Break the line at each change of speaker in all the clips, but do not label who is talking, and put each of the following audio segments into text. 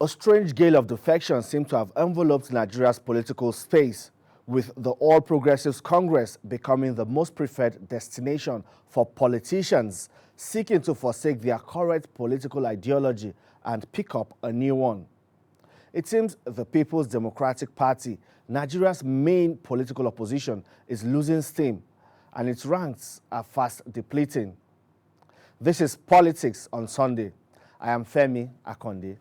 A strange gale of defection seemed to have enveloped Nigeria's political space, with the All Progressives Congress becoming the most preferred destination for politicians seeking to forsake their current political ideology and pick up a new one. It seems the People's Democratic Party, Nigeria's main political opposition, is losing steam, and its ranks are fast depleting. This is Politics on Sunday. I am Femi Akonde.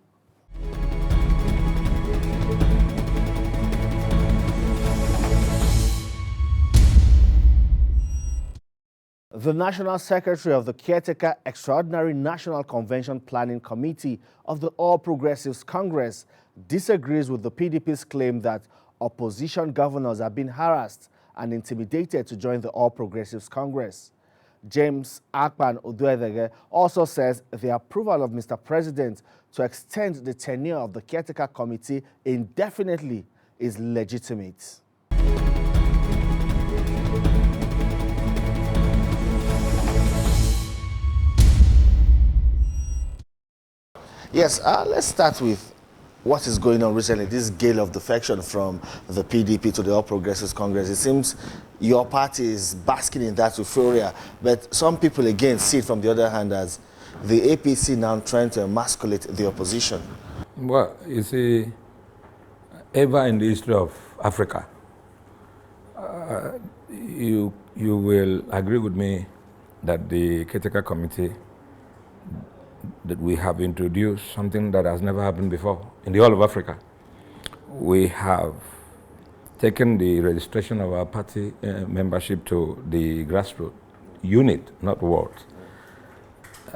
The National Secretary of the Caretaker Extraordinary National Convention Planning Committee of the All Progressives Congress disagrees with the PDP's claim that opposition governors have been harassed and intimidated to join the All Progressives Congress. James Akpan Udo Edeche also says the approval of Mr. President to extend the tenure of the Caretaker Committee indefinitely is legitimate. Yes, let's start with what is going on recently, this gale of defection from the PDP to the All Progressives Congress. It seems your party is basking in that euphoria, but some people again see it from the other hand as the APC now trying to emasculate the opposition.
Well, you see, ever in the history of Africa, you will agree with me that the Caretaker Committee, that we have introduced something that has never happened before in the whole of Africa. We have taken the registration of our party membership to the grassroots unit, not ward.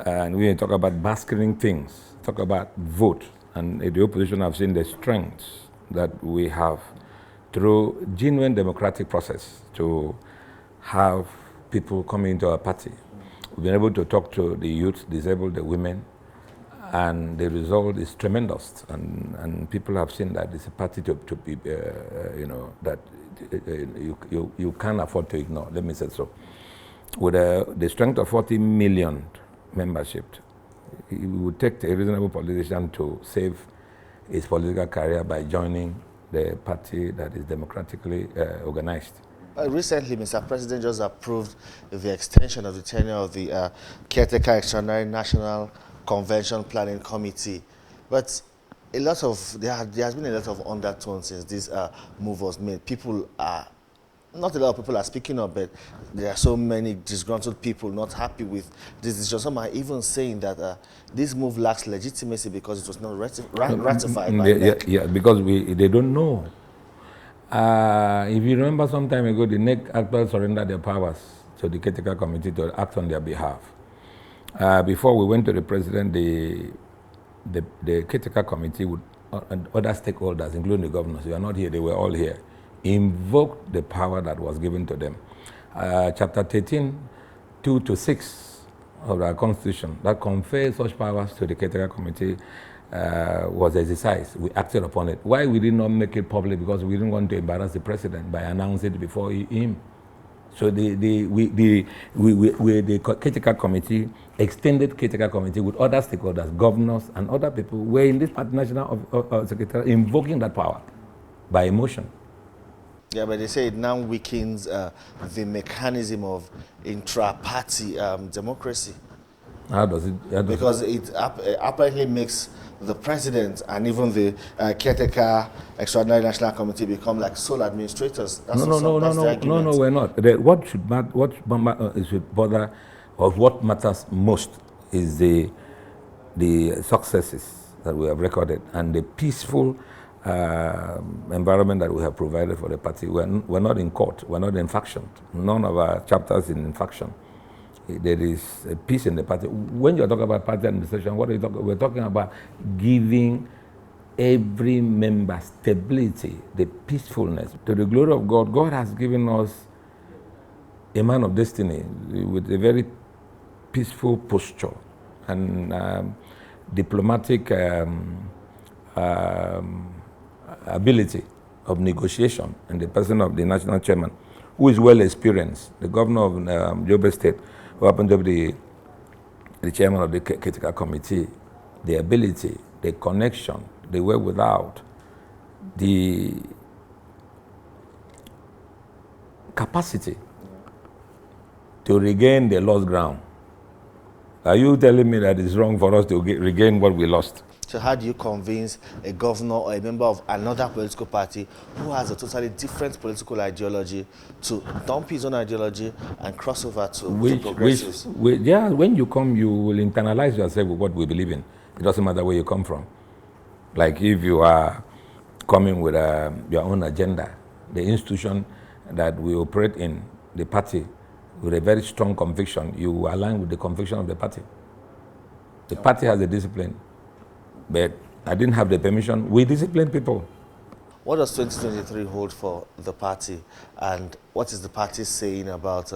And we talk about basking things, talk about vote. And the opposition have seen the strengths that we have through genuine democratic process to have people coming into our party. We've been able to talk to the youth, disabled, the women, and the result is tremendous. And people have seen that it's a party to be, that you can't afford to ignore, let me say so. With the strength of 40 million membership, it would take a reasonable politician to save his political career by joining the party that is democratically organized.
Recently, Mr. President just approved the extension of the tenure of the Caretaker Extraordinary National Convention Planning Committee. But there has been a lot of undertones since this move was made. Not a lot of people are speaking up, but there are so many disgruntled people not happy with this decision. Some are even saying that this move lacks legitimacy because it was not ratified by them.
Yeah, because they don't know. If you remember some time ago, the NEC actually surrendered their powers to the Caretaker Committee to act on their behalf. Before we went to the President, the Caretaker Committee would, and other stakeholders, including the governors, they are not here, they were all here, invoked the power that was given to them. Chapter 13, 2 to 6 of our Constitution, that confers such powers to the Caretaker Committee, was exercised. We acted upon it. Why we did not make it public? Because we didn't want to embarrass the president by announcing it before him. So the Caretaker Committee, extended Caretaker Committee with other stakeholders, governors and other people were in this national secretary invoking that power by emotion.
Yeah, but they say it now weakens the mechanism of intra-party democracy.
How does it?
Because it apparently makes the president and even the Caretaker Extraordinary National Committee become like sole administrators.
No, we're not. What should bother, or what matters most, is the successes that we have recorded and the peaceful environment that we have provided for the party. We're not in court. We're not in faction. None of our chapters in faction. There is a peace in the party. When you're talking about party administration, what are you talking? We're talking about giving every member stability, the peacefulness. To the glory of God, God has given us a man of destiny with a very peaceful posture and diplomatic ability of negotiation, and the person of the national chairman, who is well experienced, the governor of Yobe State, who happened to be the chairman of the Caretaker Committee, the ability, the connection, they were without the capacity to regain the lost ground. Are you telling me that it's wrong for us to regain what we lost?
So how do you convince a governor or a member of another political party who has a totally different political ideology to dump his own ideology and cross over to progressives?
Yeah, when you come, you will internalize yourself with what we believe in. It doesn't matter where you come from. Like if you are coming with your own agenda, the institution that we operate in, the party, with a very strong conviction, you align with the conviction of the party. The party has a discipline, but I didn't have the permission. We discipline people.
What does 2023 hold for the party, and what is the party saying about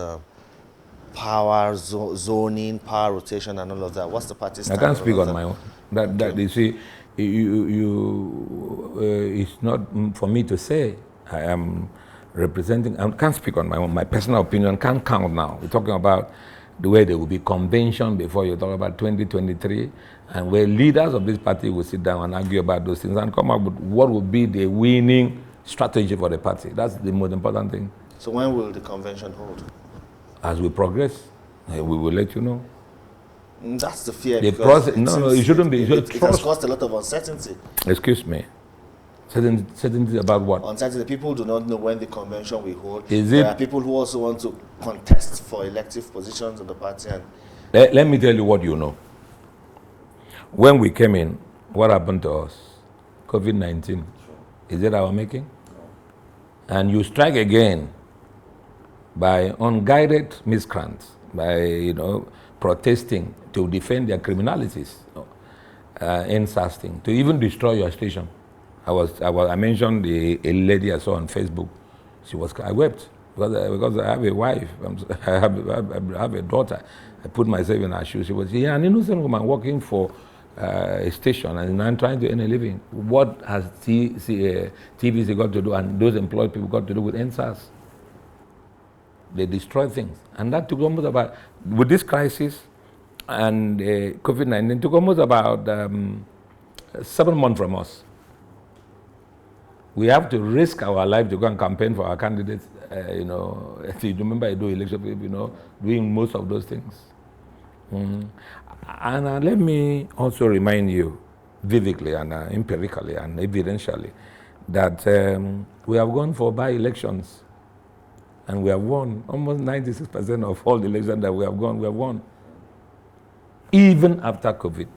power zoning, power rotation, and all of that? What's the party stand?
I can't speak on my own. That you see, it's not for me to say. I am representing. I can't speak on my own. My personal opinion can't count now. We're talking about the way there will be convention before you talk about 2023, and where leaders of this party will sit down and argue about those things and come up with what will be the winning strategy for the party. That's the most important thing.
So when will the convention hold?
As we progress, we will let you know.
That's the fear.
The process, no, it shouldn't be.
It has caused a lot of uncertainty.
Excuse me. Certainty about what?
Uncertainty. People do not know when the convention will hold.
There
are people who also want to contest for elective positions in the party. And
let me tell you what you know. When we came in, what happened to us? COVID-19. Is it our making? No. And you strike again by unguided miscreants, by protesting to defend their criminalities, NSAS thing, to even destroy your station. I mentioned a lady I saw on Facebook. I wept because I have a wife. I have a daughter. I put myself in her shoes. She was an innocent woman working for a station and I'm trying to earn a living. What has TVC got to do and those employed people got to do with NSAS? They destroy things. And that took almost about, with this crisis and COVID-19, took almost about 7 months from us. We have to risk our life to go and campaign for our candidates. If you remember, I do election, doing most of those things. And let me also remind you vividly and empirically and evidentially that we have gone for by-elections and we have won. Almost 96% of all the elections that we have won. Even after COVID,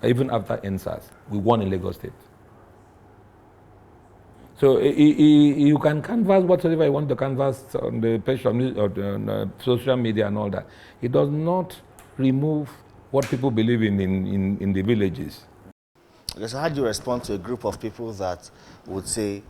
even after NSAS, we won in Lagos State. So you can canvass whatever you want to canvass on the page or on social media and all that. It does not remove what people believe in the villages.
Okay, so how do you respond to a group of people that would say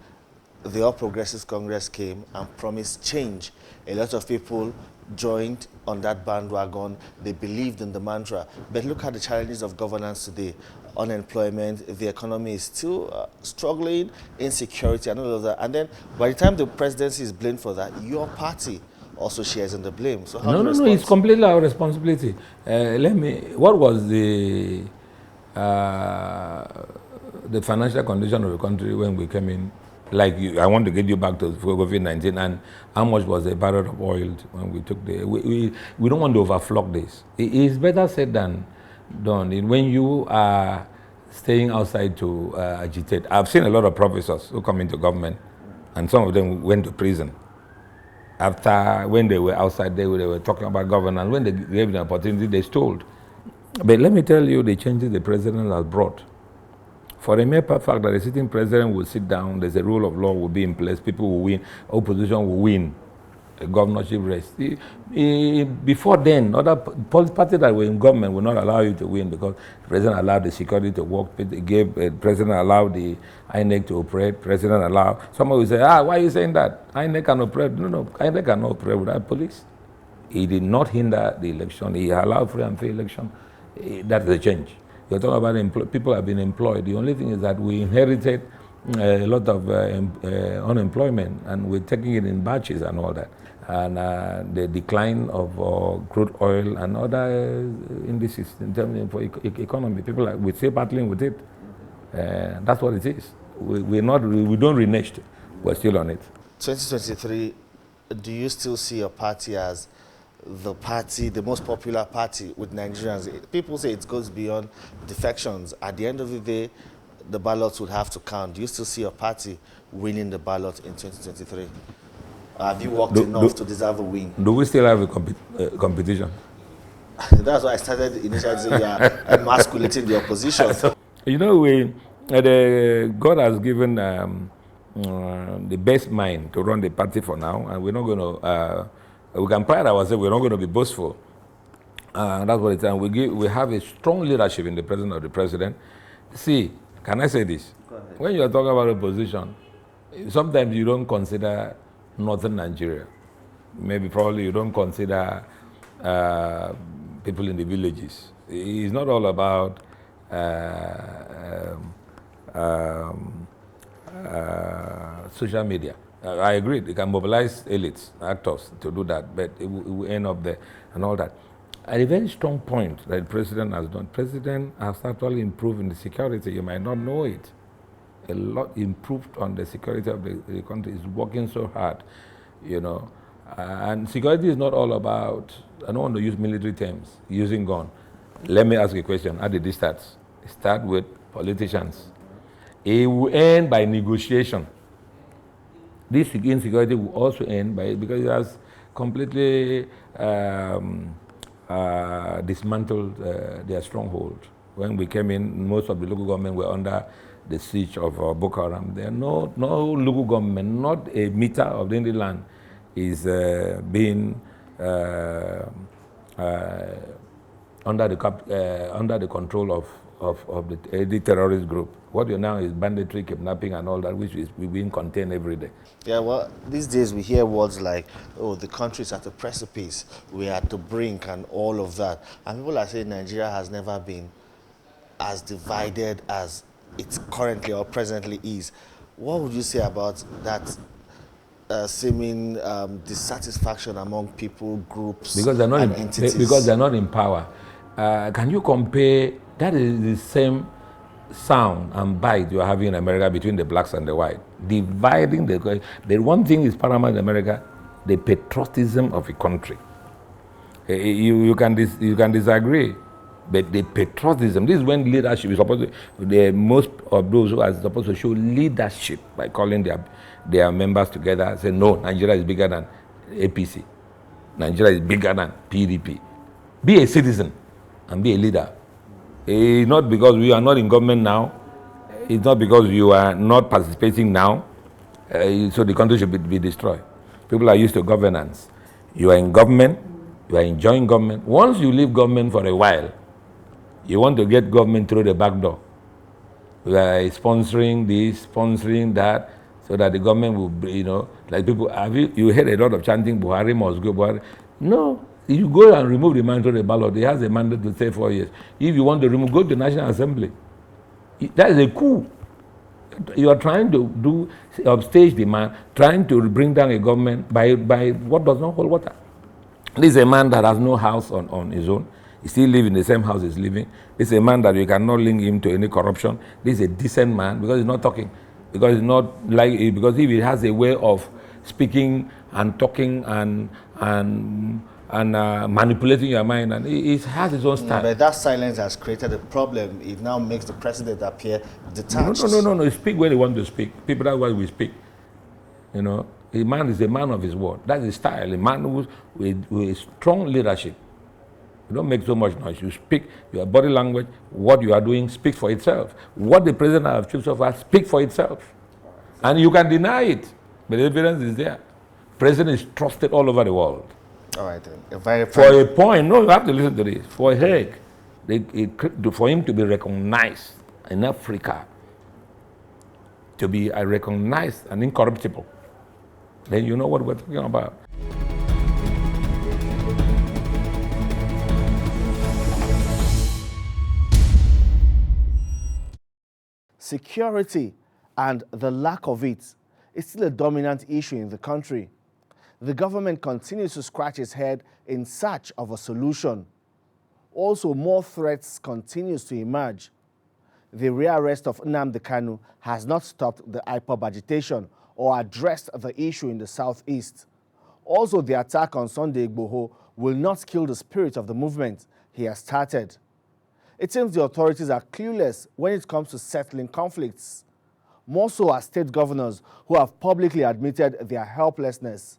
the All Progressives Congress came and promised change? A lot of people joined on that bandwagon. They believed in the mantra. But look at the challenges of governance today. Unemployment, the economy is still struggling, insecurity and all of that. And then by the time the presidency is blamed for that, your party also shares in the blame. So how do you respond?
No, it's completely our responsibility. What was the financial condition of the country when we came in? I want to get you back to COVID-19 and how much was the barrel of oil when we took we don't want to overflock this. It is better said than done. When you are staying outside to agitate, I've seen a lot of professors who come into government and some of them went to prison. When they were outside, they were talking about governance. When they gave the opportunity, they stole. But let me tell you the changes the president has brought. For a mere fact that the sitting president will sit down, there's a rule of law will be in place, people will win, opposition will win a governorship race. Before then, other parties that were in government will not allow you to win because the president allowed the security to work, the president allowed the INEC to operate, president allowed. Someone will say, why are you saying that? INEC can operate. No, INEC cannot operate without police. He did not hinder the election. He allowed free and fair election. That's the change. You're talking about people have been employed. The only thing is that we inherited a lot of unemployment and we're taking it in batches and all that. And the decline of crude oil and other indices in terms of economy, people we're still battling with it. That's what it is. We don't renege. We're still on it.
2023, do you still see your party as the most popular party with Nigerians? People say it goes beyond defections. At the end of the day, the ballots would have to count. Do you still see your party winning the ballot in 2023? Have you worked enough to deserve a win?
Do we still have a competition?
That's why I started initially saying you are emasculating the opposition.
You know, God has given the best mind to run the party for now, and we're not going to. We can pride ourselves. We're not going to be boastful. That's what it's. And we have a strong leadership in the presence of the president. See, can I say this?
Go ahead.
When you are talking about opposition, sometimes you don't consider northern Nigeria. Probably you don't consider people in the villages. It's not all about social media. I agree, they can mobilize elites, actors to do that, but it will end up there and all that. At a very strong point that the president has done, president has actually improved in the security. You might not know it. A lot improved on the security of the country. Is working so hard, you know. And security is not all about, I don't want to use military terms, using gun. Let me ask you a question. How did this start? It start with politicians. It will end by negotiation. This insecurity will also end because it has completely dismantled their stronghold. When we came in, most of the local government were under the siege of Boko Haram. There are no local government, not a meter of the land is being under the control of the terrorist group. What you now is banditry, kidnapping, and all that, which is being contained every day.
Yeah, well, these days we hear words like, oh, the country is at a precipice, we're at the brink, and all of that. And people are saying Nigeria has never been as divided as it currently or presently is. What would you say about that seeming dissatisfaction among people, groups, and entities?
Because they're not in power. Can you compare? That is the same sound and bite you are having in America between the blacks and the white. Dividing the one thing is paramount in America, the patriotism of a country. You can disagree, but the patriotism, this is when leadership is supposed to, most of those who are supposed to show leadership by calling their members together and say, no, Nigeria is bigger than APC. Nigeria is bigger than PDP. Be a citizen and be a leader. It's not because we are not in government now. It's not because you are not participating now. So the country should be destroyed. People are used to governance. You are in government. You are enjoying government. Once you leave government for a while, you want to get government through the back door. We are sponsoring this, sponsoring that, so that the government will, like people, you heard a lot of chanting, Buhari must go, Buhari. No. If you go and remove the man to the ballot, he has a mandate to stay 4 years. If you want to remove, go to the National Assembly. That is a coup. You are trying to upstage the man, trying to bring down a government by what does not hold water. This is a man that has no house on his own. He still lives in the same house he's living. This is a man that you cannot link him to any corruption. This is a decent man because he's not talking. Because if he has a way of speaking and talking and manipulating your mind, and he has his own style.
But that silence has created a problem. It now makes the president appear detached.
No. He speak when he wants to speak. People, that's why we speak. A man is a man of his word. That's his style. A man with strong leadership. You don't make so much noise. You speak, your body language, what you are doing speaks for itself. What the president has achieved so far speaks for itself. And you can deny it, but the evidence is there. President is trusted all over the world.
All right, then.
For a point, no, you have to listen to this. For a heck, for him to be recognized in Africa, to be recognized and incorruptible, then you know what we're talking about.
Security and the lack of it is still a dominant issue in the country. The government continues to scratch its head in search of a solution. Also, more threats continues to emerge. the rearrest of Nnamdi Kanu has not stopped the IPOB agitation or addressed the issue in the southeast. Also, the attack on Sunday Igboho will not kill the spirit of the movement he has started. It seems the authorities are clueless when it comes to settling conflicts, more so as state governors who have publicly admitted their helplessness.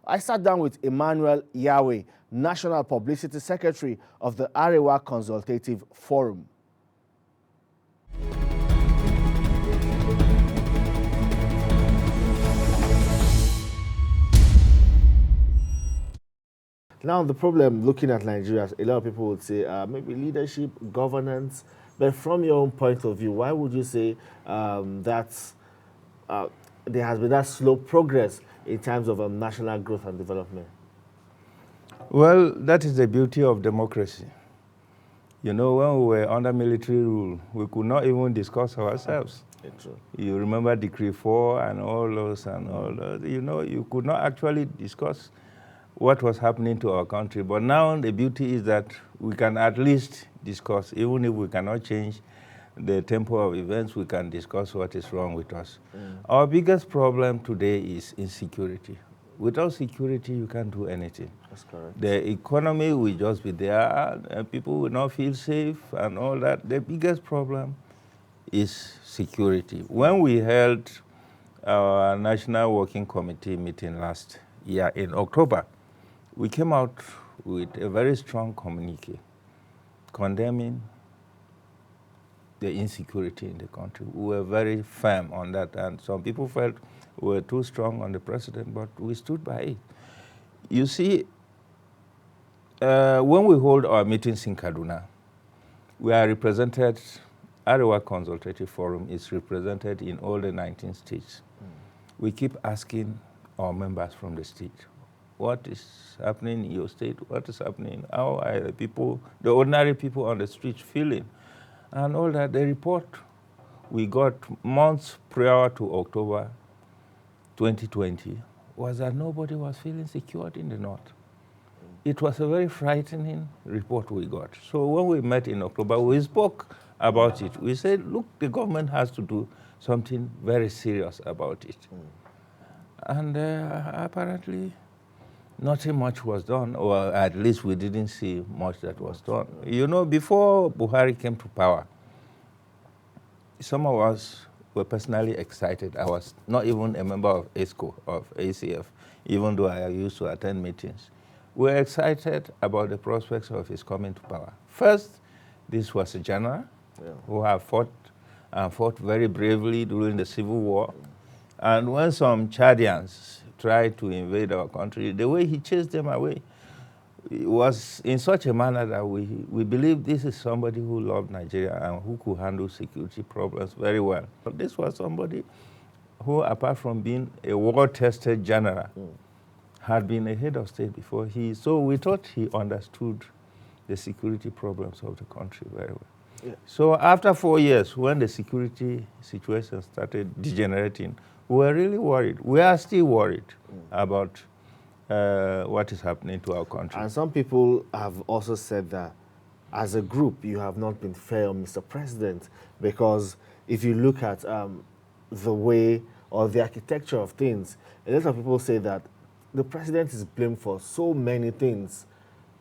I sat down with Emmanuel Yahweh, National Publicity Secretary of the Arewa Consultative Forum. Now, the problem looking at Nigeria, a lot of people would say maybe leadership, governance, but from your own point of view, why would you say that there has been that slow progress in terms of national growth and development?
Well, that is the beauty of democracy. You know, when we were under military rule, we could not even discuss ourselves.
True.
You remember Decree 4 and all those and all those. You know, you could not actually discuss what was happening to our country. But now the beauty is that we can at least discuss, even if we cannot change the tempo of events, we can discuss what is wrong with us. Our biggest problem today is insecurity. Without security, you can't do anything.
That's correct.
The economy will just be there, and people will not feel safe and all that. The biggest problem is security. When we held our National Working Committee meeting last year in October, we came out with a very strong communique condemning the insecurity in the country. We were very firm on that, and some people felt we were too strong on the president, but we stood by it. You see, when we hold our meetings in Kaduna, we are represented, Arewa Consultative Forum is represented in all the 19 states. We keep asking our members from the state, what is happening in your state? What is happening? How are the people, the ordinary people on the street feeling? And all that, the report we got months prior to October 2020 was that nobody was feeling secured in the north. It was a very frightening report we got. So when we met in October, we spoke about it. We said, look, the government has to do something very serious about it. And apparently, nothing much was done, or at least we didn't see much that was done. You know, before Buhari came to power, some of us were personally excited. I was not even a member of ASCO, of ACF, even though I used to attend meetings. We were excited about the prospects of his coming to power. First, this was a general who had fought very bravely during the Civil War. And when some Chadians tried to invade our country, the way he chased them away, it was in such a manner that we believe this is somebody who loved Nigeria and who could handle security problems very well. But this was somebody who, apart from being a war-tested general, had been a head of state before. So we thought he understood the security problems of the country very well. Yeah. So after 4 years, when the security situation started degenerating, we were really worried. We are still worried about what is happening to our country.
And some people have also said that as a group, you have not been fair on Mr. President, because if you look at the way or the architecture of things, a lot of people say that the president is blamed for so many things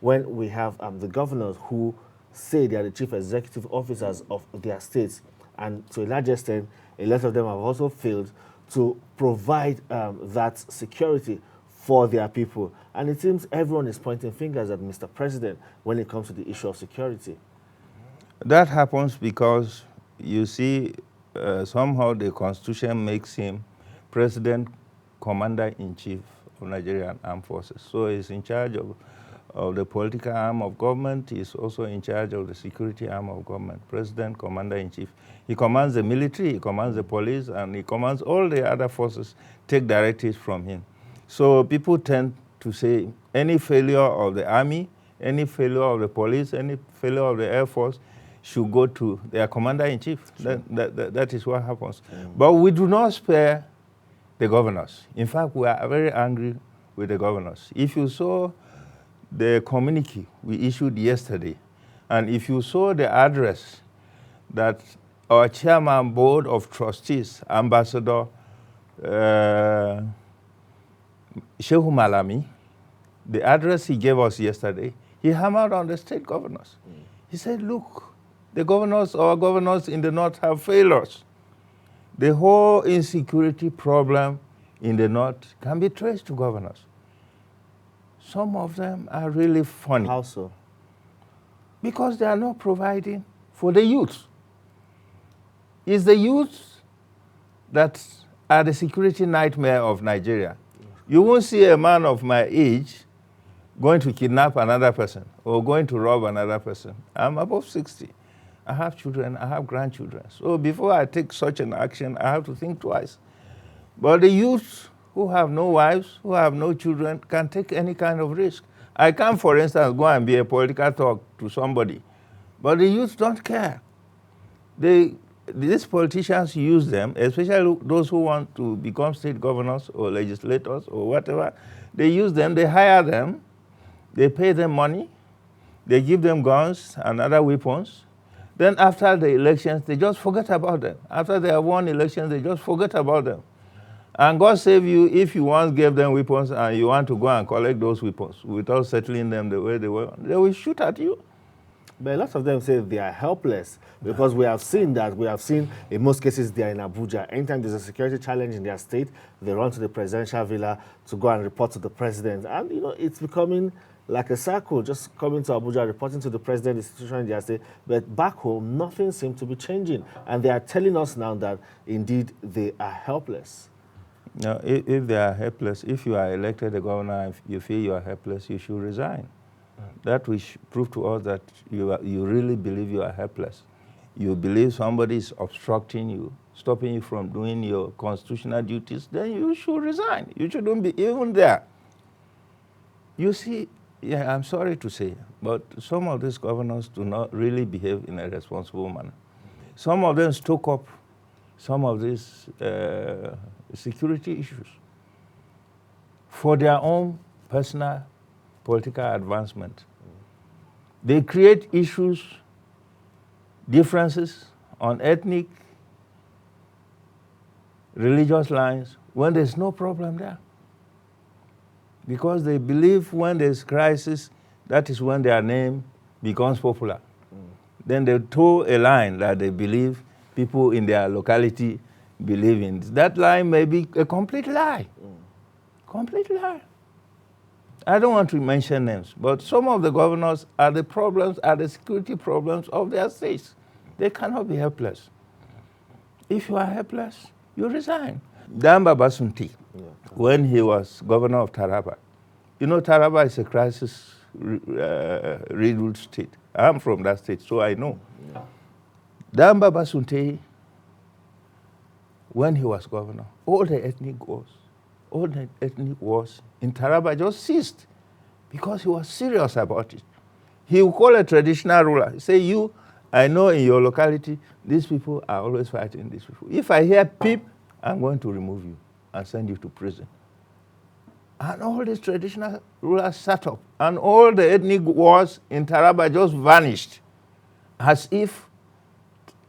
when we have the governors who say they are the chief executive officers of their states. And to a large extent, a lot of them have also failed to provide that security for their people. And it seems everyone is pointing fingers at Mr. President when it comes to the issue of security.
That happens because, you see, somehow the Constitution makes him President, Commander-in-Chief of Nigerian Armed Forces. So he's in charge of the political arm of government. He's also in charge of the security arm of government, President, Commander-in-Chief. He commands the military, he commands the police, and he commands all the other forces, take directives from him. So people tend to say any failure of the army, any failure of the police, any failure of the Air Force should go to their commander-in-chief. Sure. That is what happens. But we do not spare the governors. In fact, we are very angry with the governors. If you saw the communique we issued yesterday, and if you saw the address that our chairman board of trustees, Ambassador Shehu Malami, the address he gave us yesterday, he hammered on the state governors. He said, look, the governors, our governors in the north have failed us. The whole insecurity problem in the north can be traced to governors. Some of them are really funny.
How so?
Because they are not providing for the youth. It's the youth that are the security nightmare of Nigeria. You won't see a man of my age going to kidnap another person or going to rob another person. I'm above 60. I have children, I have grandchildren. So before I take such an action, I have to think twice. But the youth who have no wives, who have no children, can take any kind of risk. I can, for instance, go and be a political talk to somebody, but the youth don't care. These politicians use them, especially those who want to become state governors or legislators or whatever. They use them, they hire them, they pay them money, they give them guns and other weapons. Then after the elections, they just forget about them. After they have won elections, they just forget about them. And God save you if you once gave them weapons and you want to go and collect those weapons without settling them the way they were, they will shoot at you.
But a lot of them say they are helpless because we have seen in most cases they are in Abuja. Anytime there's a security challenge in their state, they run to the presidential villa to go and report to the president. And you know, it's becoming like a circle, just coming to Abuja, reporting to the president, institution in their state. But back home, nothing seems to be changing. And they are telling us now that indeed they are helpless.
No, if they are helpless, if you are elected a governor, if you feel you are helpless, you should resign. That will prove to us that you really believe you are helpless. You believe somebody is obstructing you, stopping you from doing your constitutional duties, then you should resign. You shouldn't be even there. You see, yeah, I'm sorry to say, but some of these governors do not really behave in a responsible manner. Some of them stoke up some of these security issues for their own personal political advancement. They create issues, differences on ethnic, religious lines when there's no problem there. Because they believe when there's crisis, that is when their name becomes popular. Then they toe a line that they believe people in their locality believe in. That line may be a complete lie. Complete lie. I don't want to mention names, but some of the governors are the security problems of their states. They cannot be helpless. If you are helpless, you resign. Damba Basunti, when he was governor of Taraba, you know Taraba is a crisis-riddled state. I'm from that state, so I know. Damba Basunti, when he was governor, all the ethnic wars in Taraba just ceased because he was serious about it. He would call a traditional ruler, say, I know in your locality, these people are always fighting these people. If I hear peep, I'm going to remove you and send you to prison. And all these traditional rulers sat up, and all the ethnic wars in Taraba just vanished, as if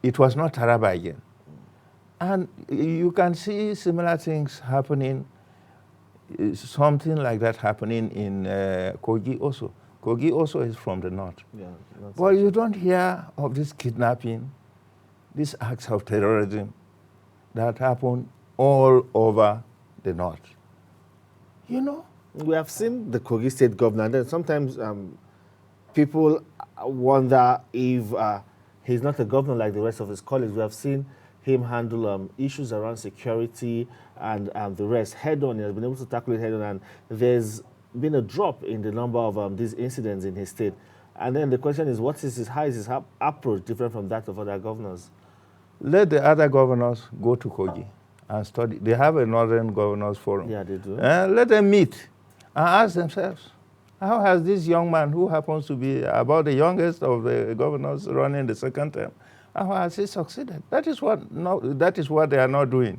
it was not Taraba again. And you can see similar things happening, something like that happening in Kogi also. Kogi also is from the north. Yeah, but you don't hear of this kidnapping, these acts of terrorism that happen all over the north. You know?
We have seen the Kogi state governor, and then sometimes people wonder if he's not a governor like the rest of his colleagues. We have seen him handle issues around security and the rest head on. He has been able to tackle it head on, and there's been a drop in the number of these incidents in his state. And then the question is, how is his approach different from that of other governors?
Let the other governors go to Kogi and study. They have a Northern Governors Forum.
Yeah, they do.
Let them meet and ask themselves, how has this young man, who happens to be about the youngest of the governors running the second term, how has he succeeded? That is what they are not doing.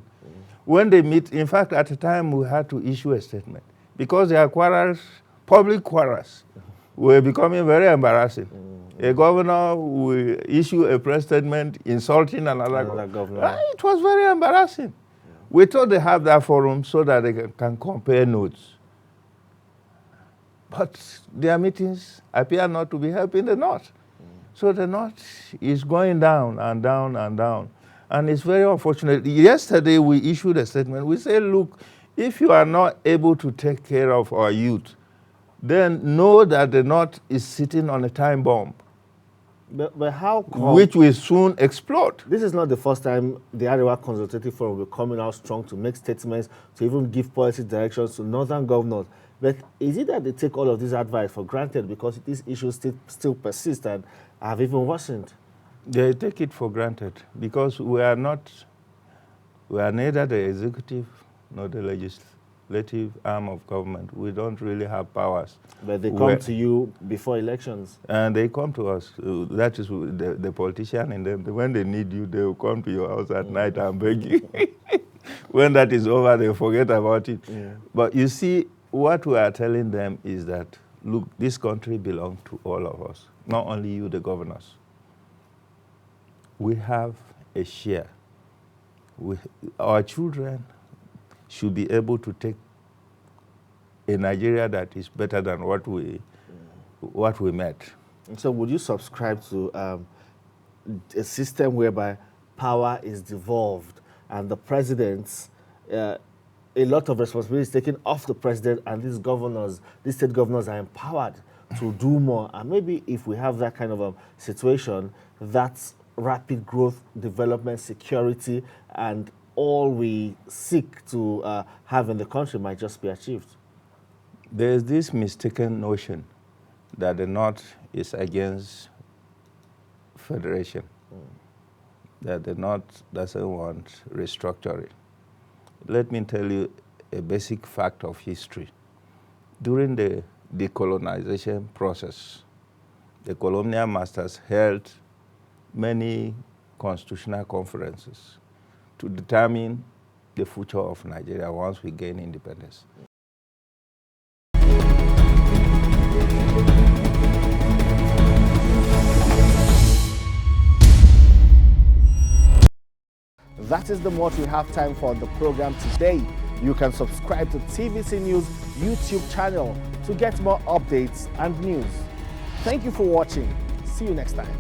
When they meet, in fact, at the time we had to issue a statement because their quarrels, public quarrels, were becoming very embarrassing. A governor will issue a press statement insulting another governor. It was very embarrassing. Yeah. We thought they have that forum so that they can compare notes. But their meetings appear not to be helping the North. So the North is going down and down and down. And it's very unfortunate. Yesterday we issued a statement. We said, look, if you are not able to take care of our youth, then know that the North is sitting on a time bomb.
But how come?
Which will soon explode.
This is not the first time the Arewa Consultative Forum will be coming out strong to make statements, to even give policy directions to northern governors. But is it that they take all of this advice for granted because these issues still persist and have even worsened?
They take it for granted because we are neither the executive nor the legislative arm of government. We don't really have powers.
But they come to you before elections.
And they come to us. That is the politician in them. When they need you, they will come to your house at night and beg you. When that is over, they forget about it. Yeah. But you see, what we are telling them is that, look, this country belongs to all of us, not only you, the governors. We have a share. Our children should be able to take a Nigeria that is better than what we met.
And so would you subscribe to a system whereby power is devolved and the president's a lot of responsibility is taken off the president, and these state governors are empowered to do more? And maybe if we have that kind of a situation, that's rapid growth, development, security, and all we seek to have in the country might just be achieved.
There's this mistaken notion that the North is against federation, that the North doesn't want restructuring. Let me tell you a basic fact of history. During the decolonization process, the colonial masters held many constitutional conferences to determine the future of Nigeria once we gain independence.
That is the much we have time for the program today. You can subscribe to TVC News YouTube channel to get more updates and news. Thank you for watching. See you next time.